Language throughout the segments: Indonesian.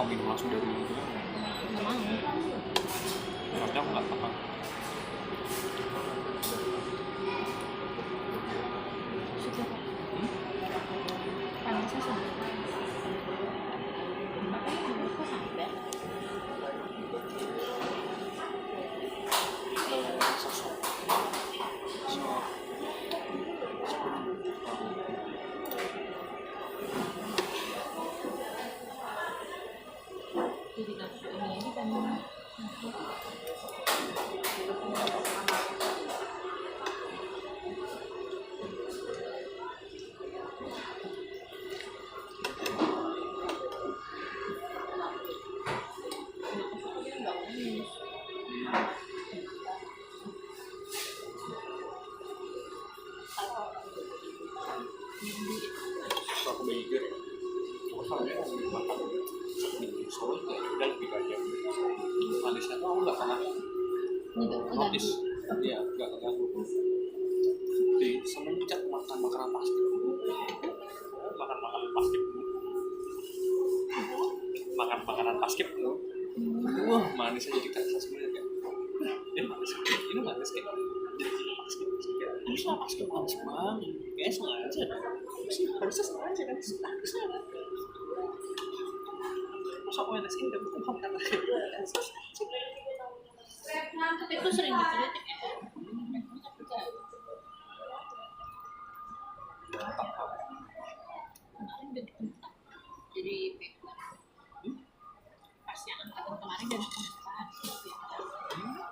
diterapin langsung dari itu. Nggak mau. Tapi aku nggak apa. Sudah kok. Panasnya sudah. Makanya dulu kok sampai. Jadi nafsu ini aja kan. Aku mikir aku soalnya makan di Solo itu udah lebih banyak manisnya tuh aku nggak pernah notice. Iya, nggak keganggu di semenjak makan makanan pasti makan makanan pasti makan makanan paskib tuh wah manisnya jadi terasa sebenarnya kayak ini manis kayak jadi paskib kayak ini sama paskib manis banget kayak sengaja harusnya sengaja kan harusnya masa manis ini udah bukan karena Tapi itu sering dikritik ya. Kemarin udah dibentak jadi pas yang angkatan kemarin dan pembukaan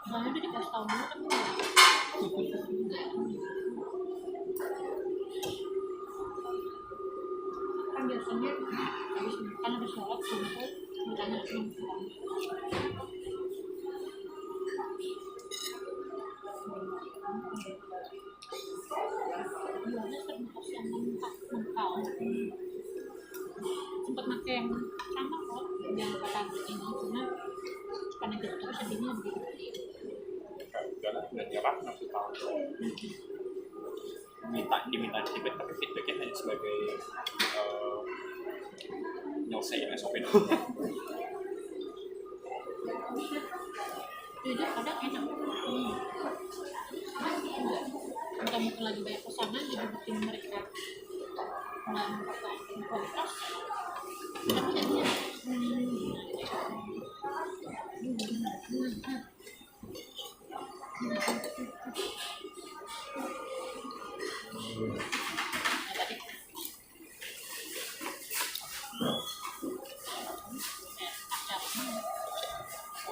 soalnya udah dikasih tau dulu kan enggak kan biasanya habis makan habis sholat kumpul makanya pembukaan jualnya terbekas yang mentah sempat pakai yang sama kok yang kata ini cuma karena kita terus sedihnya begitu udah nyerah ngasih tahu diminta feedback tapi feedbacknya hanya sebagai nyelesain SOP doang. jujur kadang enak entah mungkin lagi banyak pesanan jadi bikin mereka nggak mempertahankan kualitas tapi jadinya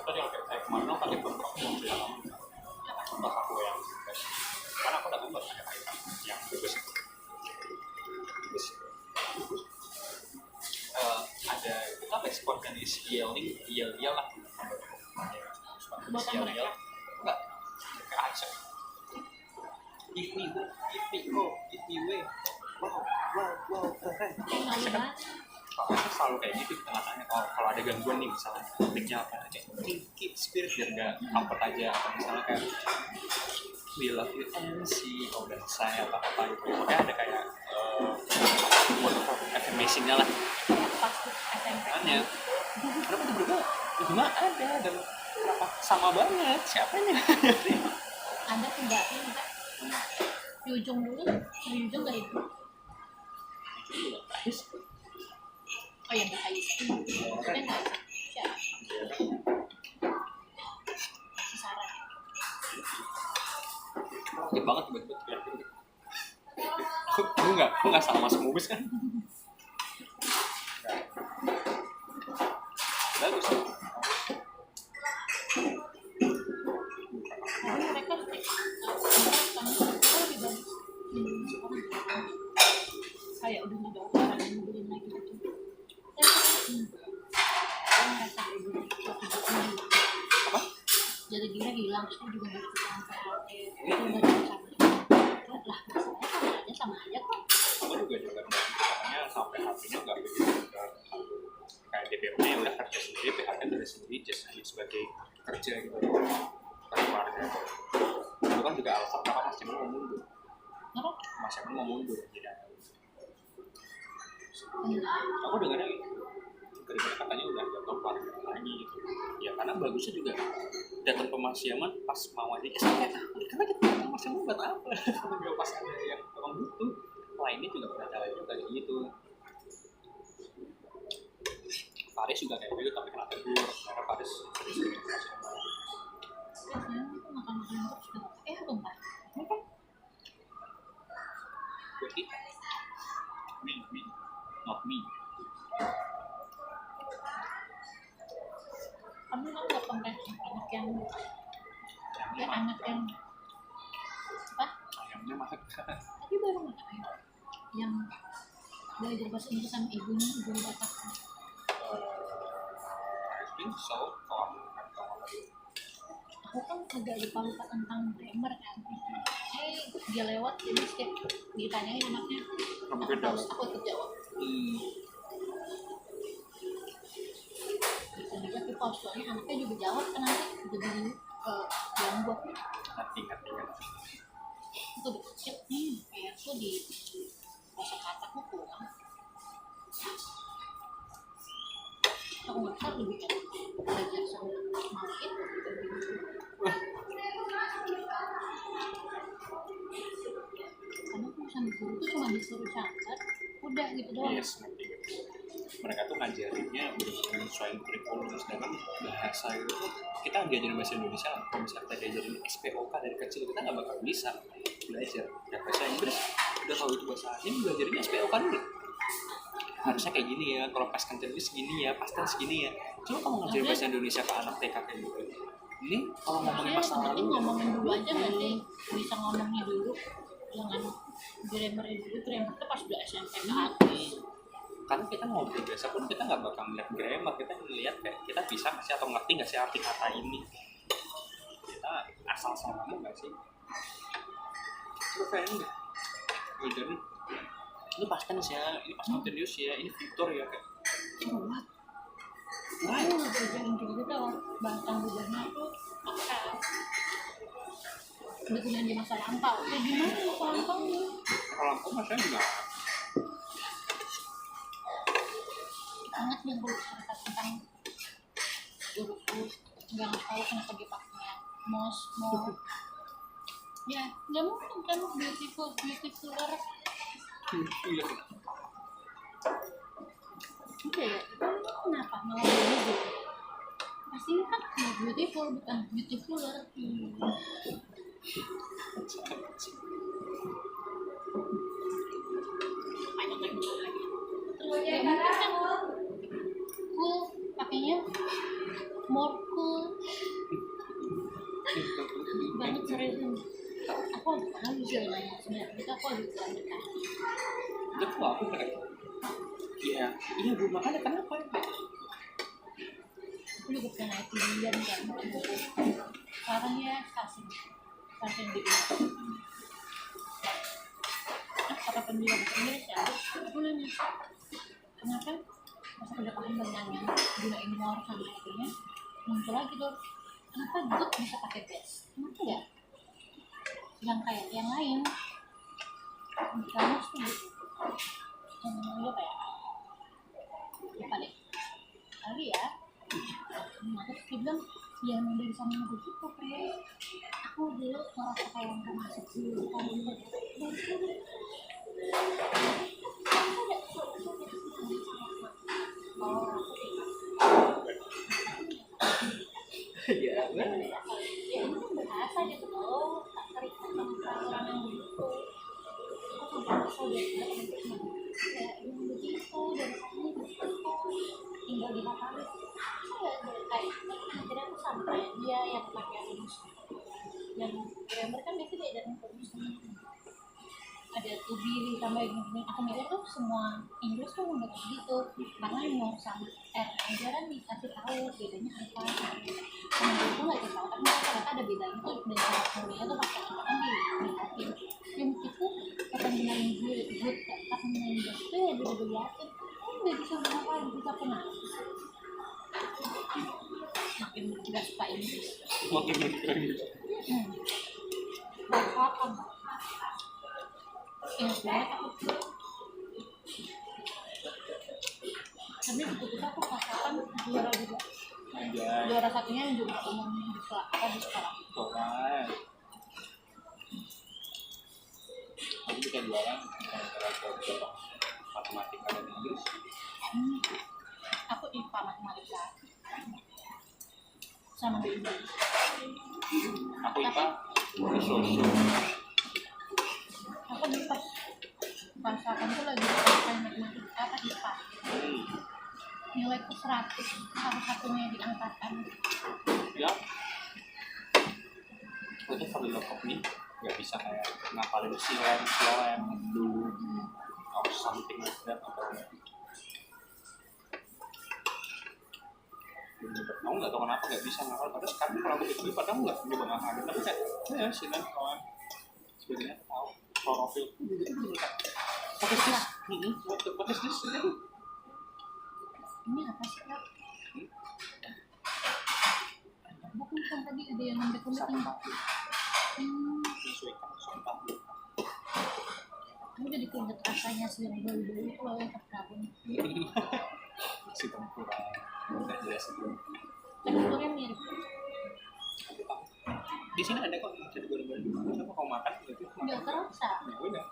Tadi yang kayak kemarin aku pakai bengkok yang bilang bengkok aku yang karena aku dapat buat ada yang bagus ada kita eksporkan di yel lah buatan mereka enggak ke Aceh Ipiwe wow keren Aceh selalu kayak gitu di tengah-tengahnya kalau ada gangguan nih misalnya linknya apa kayak keep spirit biar nggak upload aja atau misalnya kayak we love you MC kalau udah selesai atau apa gitu makanya ada kayak word of affirmation-nya lah pasti SMP makanya kenapa itu berubah cuma ada dan kenapa sama banget siapanya ada enggak di ujung dulu di ujung gak itu oh ya bahaya itu maksudnya nggak siapa saran sakit banget tiba-tiba aku nggak salah masuk mobil kan bagus tapi mereka lebih bagus kayak udah nggak ada orang yang beliin lagi gitu ngerasa apa jadi dia hilang terus juga harus sampai itu nggak bisa lah masalahnya sama aja kok aku juga katanya sampai hatinya nggak begitu kayak DPO-nya udah kerja sendiri PHK dari sendiri just hanya sebagai kerja gitu keluarga itu kan juga alasan kenapa Mas Jamal mau mundur Mas Jamal mau mundur tidak aku dengarnya gitu gara-gara katanya udah nggak tahu lagi gitu. Ya karena bagusnya juga datang ke Mas Yaman pas mau aja karena kita datang ke Mas Yaman buat apa? Nggak pas ada yang orang butuh. Lainnya juga pernah cara juga kayak gitu. Faris juga kayak gitu tapi kena tegur karena Faris sering-sering ke Mas Yaman. Biasanya itu makan-makan terus juga atau enggak? Apa? Buat kita. Me, not me. Kamu kan nggak pernah anak yang anak yang apa? Ayamnya mahal. Tapi baru nggak ayam yang belajar bahasa Inggris sama ibunya guru Batak. I think so. Kalau Aku kan agak lupa tentang grammar kan. Dia lewat jadi setiap ditanyain anaknya aku ikut jawab. Tapi kalau soalnya anaknya juga jawab kan nanti jadi ganggu. ngerti. Aku udah kecil kayak aku di kosa kataku kurang. Aku nggak tahu lebih enak belajar sama mau itu. Karena aku sama guru tuh cuma disuruh catat, udah gitu doang. Yes, ngerti. Mereka tuh ngajarinnya benar-benar sesuai kurikulum, sedangkan bahasa itu kita ngajarin bahasa Indonesia lah. Kalau misalnya kita diajarin SPOK dari kecil kita nggak bakal bisa belajar. Dan bahasa Inggris udah tahu itu bahasa asing belajarnya SPOK dulu. Harusnya kayak gini ya, kalau pas continuous segini ya, pas tense segini ya. Coba kamu ngajarin bahasa Indonesia ke anak TK kayak gitu. Ini kalau ngomongin masa lalu, ngomongin dulu aja nggak sih? Bisa ngomongnya dulu, jangan grammarnya dulu. Grammar itu pas udah SMP ke atas. karena kita ngobrol biasa pun kita nggak bakal melihat grammar, kita ngelihat kayak kita bisa nggak sih atau ngerti nggak sih arti kata ini. Kita asal-asal ngomong nggak sih? Coba kayak ini deh. Jadi ini pas tense ya, ini pas continuous ya, ini future ya kayak. What? Why? Belajar gitu bahasa budayanya tuh apa? Udah punya di masa lampau. Ya gimana masa lampaunya? Kalau aku masanya enggak. Banget yang gue cerita tentang guruku nggak tahu kenapa dia pakai mos. Ya nggak mungkin kan beautiful earth. Iya. Oke ya, itu kenapa malah begitu? Pasti kan nggak beautiful, bukan beautiful earth. Ya mungkin kan cool pakainya more cool banget serius. Aku agak bisa nanya sebenarnya kita aku agak bisa. Itu kok aku kayak iya bu makanya kenapa Aku juga pernah pilihan kan sekarang ya stasiun di kata pendidikan Inggris ya aku nanya kenapa masa kedepan banyak yang gunain more sama akhirnya muncul lagi tuh kenapa good bisa pakai best kenapa ya yang kayak yang lain kamu tuh gitu dia kayak lupa deh kali ya terus dia bilang ya emang dari sana begitu kayak aku dulu merasa kayak yang masuk dulu kan ya ya ini kan bahasa gitu loh tak terikat sama peraturan yang gitu aku sampai kesel deh ya emang begitu dari sana begitu tinggal dihafalin saya kayak akhirnya aku sampai dia yang pakai rumus yang grammar kan biasanya diajarin rumus ada to be tambah ini aku mikir tuh semua Inggris tuh udah kayak gitu karena mau sama aja kan dikasih tahu bedanya apa temen aku nggak tahu tapi ternyata ada bedanya tuh dan cara nulisnya tuh pakai apa kan dilihatin yang itu kepentingan good kepentingan good tuh ya udah dilihatin udah bisa berapa bisa kenal makin nggak suka Inggris makin gitu bahasan ingat banget aku tapi begitu aku pasakan juara juga Anjay. Juara satunya juga umum di sekolah. Keren. Aku bisa jualan antara matematika dan Inggris. Aku IPA matematika sama Inggris. Aku IPA sosio. Aku di pas aku tuh lagi pakai matematika apa IPA. Nilaiku 100, satu-satunya di angkatan. Ya. Aku tuh kalau lokop nih nggak bisa kayak ngapalin silem dulu or something like that atau aku nggak tahu kenapa nggak bisa ngapal. Padahal sekarang kalau aku itu padahal nggak nyoba ngapalin, tapi kayak ya silem kawan sebagainya tahu klorofil what is this? What is this? Ini apa sih Kak? Bukan kan tadi ada yang lembek-lembek nih. Menyesuaikan sampah. Aku jadi keinget rasanya sih yang dulu itu loh yang tergabung. Si tempura nggak jelas itu. Teksturnya mirip. Di sini ada kok jadi goreng-goreng. Coba kau makan gitu. Nggak terasa. Ya udah.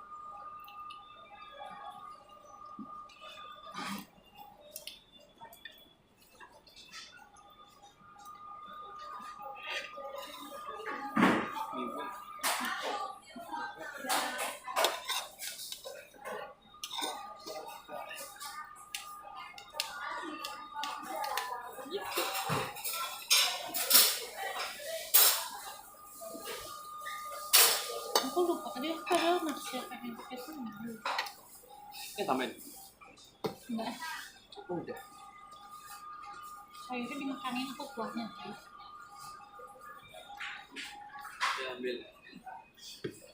Aku lupa tadi aku padahal masih pengen pakai sendiri. Tambahin. Enggak, Udah. sayurnya dimakanin aku kuahnya sih. Ya ambil.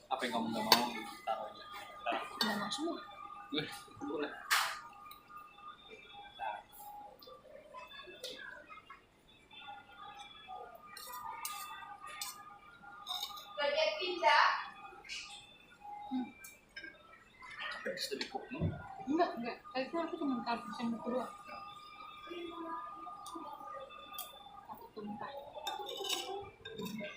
Apa yang kamu nggak mau taruh aja. Nggak mau semua. Boleh. Sudah cukup, Enggak. Tadi tuh aku cuma taruh sendok doang. Aku tumpah. Enggak.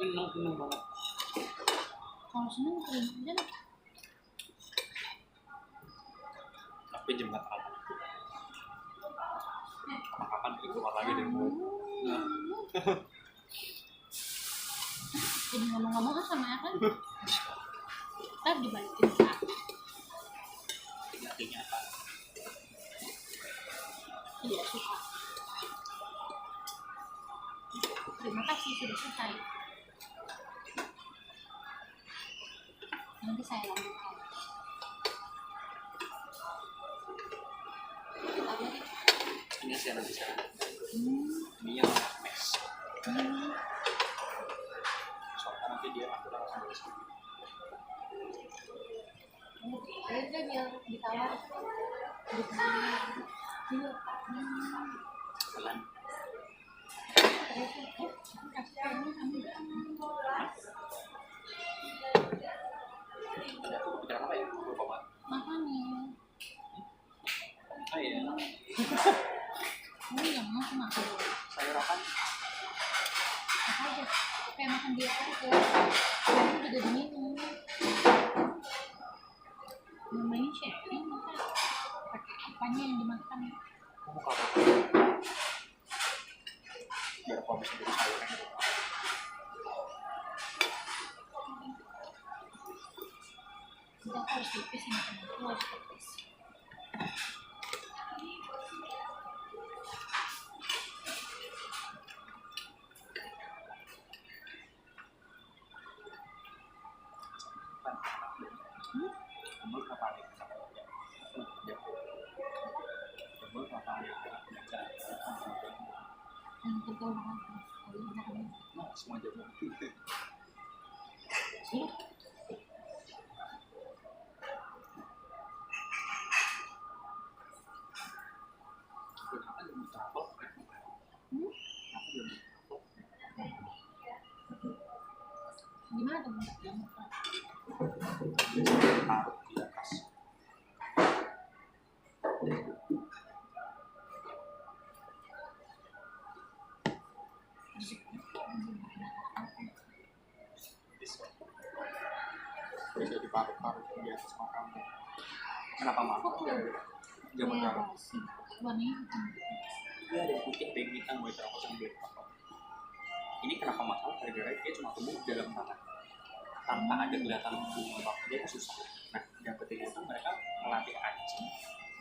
Enak banget. Kalau seneng kering aja lah. Tapi jembatan kapan keluar lagi dari mulut. Jadi ngomong-ngomong kan sama kan? Ntar dibalikin Kak. Ini artinya apa? Tidak suka. Terima kasih sudah selesai. Nanti saya lanjutkan. Apa lagi? Ini sih nanti saya. Ini yang next. Soalnya nanti dia aku langsung dari sini. Ada biar ditawar. Pelan. Ada aku kepikiran apa ya? Lupa banget. Makanya Oh iya. kamu yang mau sama aku Sayur apa? apa aja kayak makan biasa aja kamu juga diminum namanya sharing maka pakai apanya yang dimakan Kamu kalau biar aku bisa jadi sayurnya gitu. kita harus tipis sama teman aku harus tipis Kamu apa nih? Kamu apa nih? yang kita makan kalau makan Nah, semua jamu. Kenapa belum travel? Kenapa belum travel? ada minyak jamur kan. taruh di atas. Bisa diparut-parut di atas makanan. Kenapa mahal? Jamur Kayak merah. basi warnanya hitam. Iya, ada yang putih, ada yang hitam, gue tahu sama black pepper. Ini kenapa mahal? Gara-gara dia cuma tumbuh di dalam tanah tanpa ada kelihatan bunga apa dia kan susah. Nah, yang ketiga itu mereka melatih anjing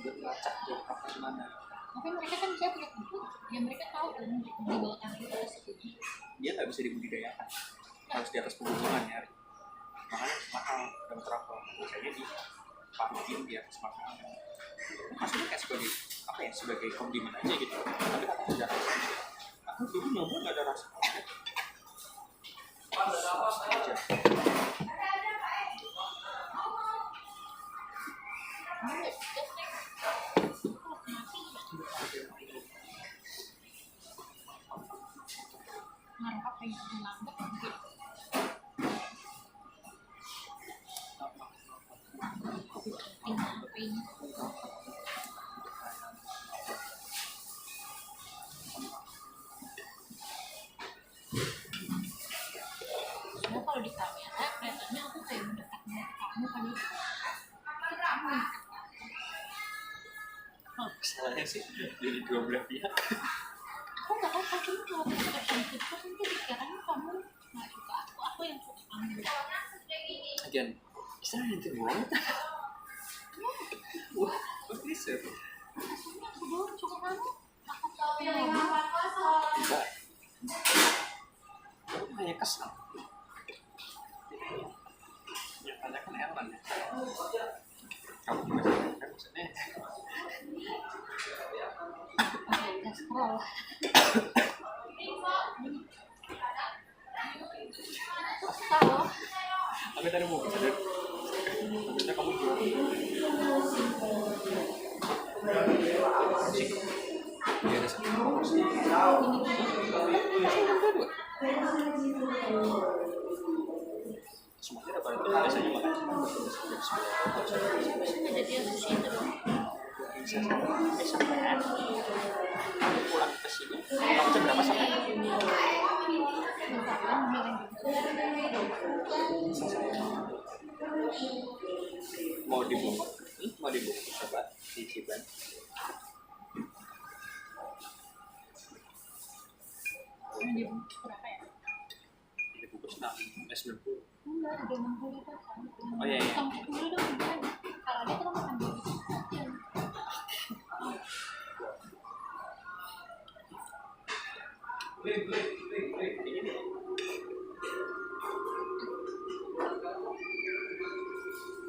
buat melacak jamur apa di mana. Tapi mereka kan bisa punya buku, ya mereka tahu kan di bawah tanah itu ada segini. Dia nggak bisa dibudidayakan, harus di atas pegunungan ya. Makanya mahal dan travel. Biasanya di parutin di atas makanan. Maksudnya kayak sebagai apa ya, sebagai kondimen aja gitu. Tapi katanya ada rasanya. Aku dulu nyoba nggak ada rasa. Aja. Ngaruh apa yang lambat gitu. Ini soalnya kalau di kamera kelihatannya aku kayak mendekat ke kamu kan itu. Kamu Salahnya sih dari dua belah pihak. aku nggak apa cuma kalau expression itu nanti dikiranya kamu nggak suka aku yang suka kamu. Again, is there anything wrong? What is it? Maksudnya aku doang suka kamu. Aku tahu yang Tidak. Aku hanya kesal. Yang tanya kan Erlan ya. Kamu gimana? Kan maksudnya nggak scroll. Aku tahu. tapi tadi mau sadar. Ternyata kamu jual. Musik. Iya ada satu. Semuanya ada pada biasanya makan cuma Biasanya ada dia sushi itu dong. besok kan pulang ke sini kamu jam berapa sampai? Mau dibuka? Mau dibuka coba di Ciban. Ini berapa ya? Dibuka 90. Enggak, ada 60 itu kan. Oh iya, iya. Kamu dulu dong, kan. Kalau ada kita makan dulu.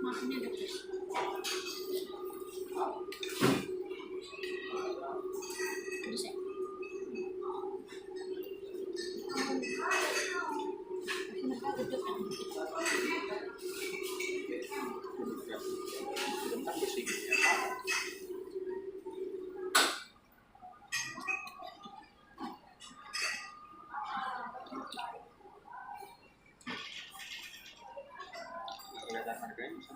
Makannya ada terus. Terus ya. Mereka duduk kan. Bentar bersih. Kelihatan harganya bisa.